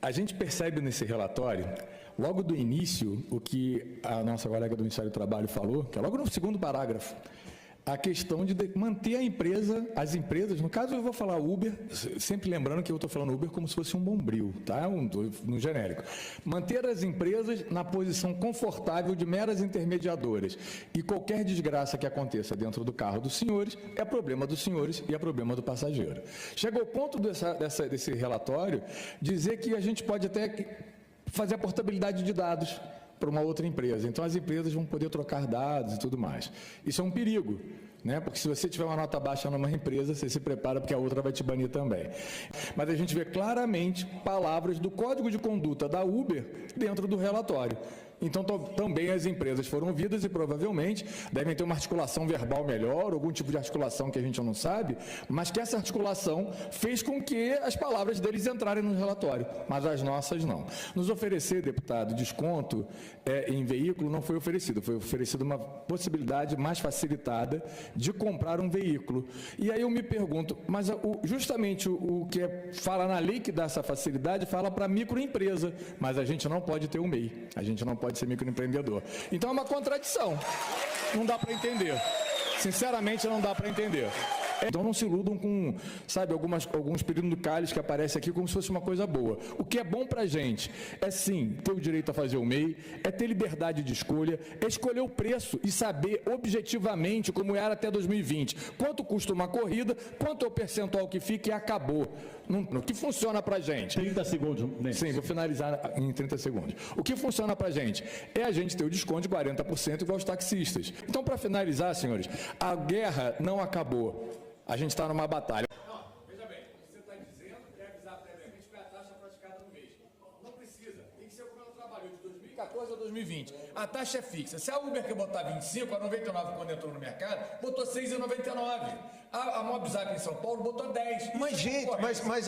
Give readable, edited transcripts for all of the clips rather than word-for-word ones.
A gente percebe nesse relatório, logo do início, o que a nossa colega do Ministério do Trabalho falou, que é logo no segundo parágrafo, a questão de manter a empresa, as empresas, no caso eu vou falar Uber, sempre lembrando que eu estou falando Uber como se fosse um bombril, tá? No genérico. Manter as empresas na posição confortável de meras intermediadoras e qualquer desgraça que aconteça dentro do carro dos senhores é problema dos senhores e é problema do passageiro. Chega ao ponto desse relatório dizer que a gente pode até fazer a portabilidade de dados para uma outra empresa. Então, as empresas vão poder trocar dados e tudo mais. Isso é um perigo, né? Porque se você tiver uma nota baixa numa empresa, você se prepara porque a outra vai te banir também. Mas a gente vê claramente palavras do código de conduta da Uber dentro do relatório. Então, também as empresas foram ouvidas e provavelmente devem ter uma articulação verbal melhor, algum tipo de articulação que a gente não sabe, mas que essa articulação fez com que as palavras deles entrarem no relatório, mas as nossas não. Nos oferecer, deputado, desconto em veículo não foi oferecida uma possibilidade mais facilitada de comprar um veículo. E aí eu me pergunto, mas justamente o que fala na lei que dá essa facilidade fala para microempresa, mas a gente não pode ter o MEI, a gente não pode ser microempreendedor. Então é uma contradição. Não dá para entender. Sinceramente, não dá para entender. Então não se iludam com, sabe, alguns penduricalhos que aparecem aqui como se fosse uma coisa boa. O que é bom para a gente é, sim, ter o direito a fazer o MEI, é ter liberdade de escolha, é escolher o preço e saber objetivamente, como era até 2020, quanto custa uma corrida, quanto é o percentual que fica e acabou. O que funciona para a gente? 30 segundos. Né? Sim, vou finalizar em 30 segundos. O que funciona para a gente é a gente ter o desconto de 40% igual aos taxistas. Então, para finalizar, senhores, a guerra não acabou. A gente está numa batalha. Não, veja bem, o que você está dizendo é avisar previamente qual é a taxa praticada no mês. Não precisa, tem que ser como ela trabalhou de 2014 a 2020. A taxa é fixa. Se a Uber quer botar 25, a 99 quando entrou no mercado, botou 6,99. A Mobzap em São Paulo botou 10. Mas, gente,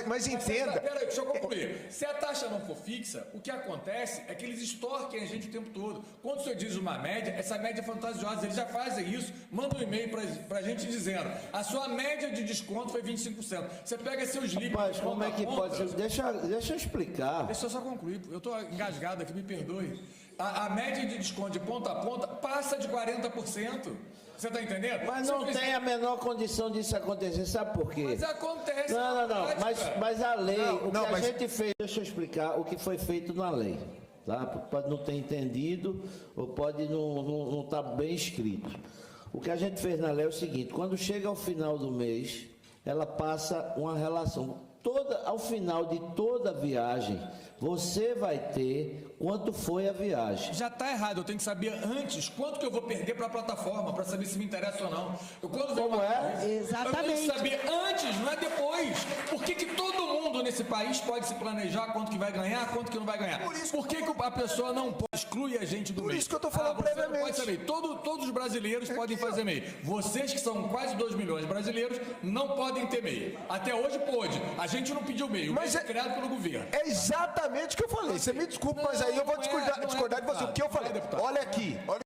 mas entenda. Peraí, deixa eu concluir. Se a taxa não for fixa, o que acontece é que eles extorquem a gente o tempo todo. Quando o senhor diz uma média, essa média é fantasiosa. Eles já fazem isso, mandam um e-mail pra gente dizendo: a sua média de desconto foi 25%. Você pega seus livros. Mas como é que pode ser? Deixa eu explicar. Deixa eu só concluir. Eu estou engasgado aqui, me perdoe. A média de desconto de ponta a ponta passa de 40%. Você está entendendo? Mas não tem a menor condição disso acontecer. Sabe por quê? Mas acontece. Não. Mas a lei, a gente fez, deixa eu explicar o que foi feito na lei. Tá? Pode não ter entendido ou pode não estar bem escrito. O que a gente fez na lei é o seguinte: quando chega ao final do mês, ela passa uma relação. Ao final de toda a viagem, você vai ter quanto foi a viagem. Já está errado, eu tenho que saber antes quanto que eu vou perder para a plataforma, para saber se me interessa ou não. Como é? Exatamente. Eu tenho que saber antes, não é depois. Por que todo mundo nesse país pode se planejar quanto que vai ganhar, quanto que não vai ganhar? Por que a pessoa não pode excluir a gente do MEI? Por isso que eu estou falando previamente. Pode saber. Todos os brasileiros podem fazer MEI. Vocês que são quase 2 milhões de brasileiros não podem ter MEI. Até hoje pôde. A gente não pediu MEI. O MEI foi criado pelo governo. É exatamente o que eu falei. Você me desculpa, mas aí eu vou discordar de você. O que eu falei? Olha aqui. Olha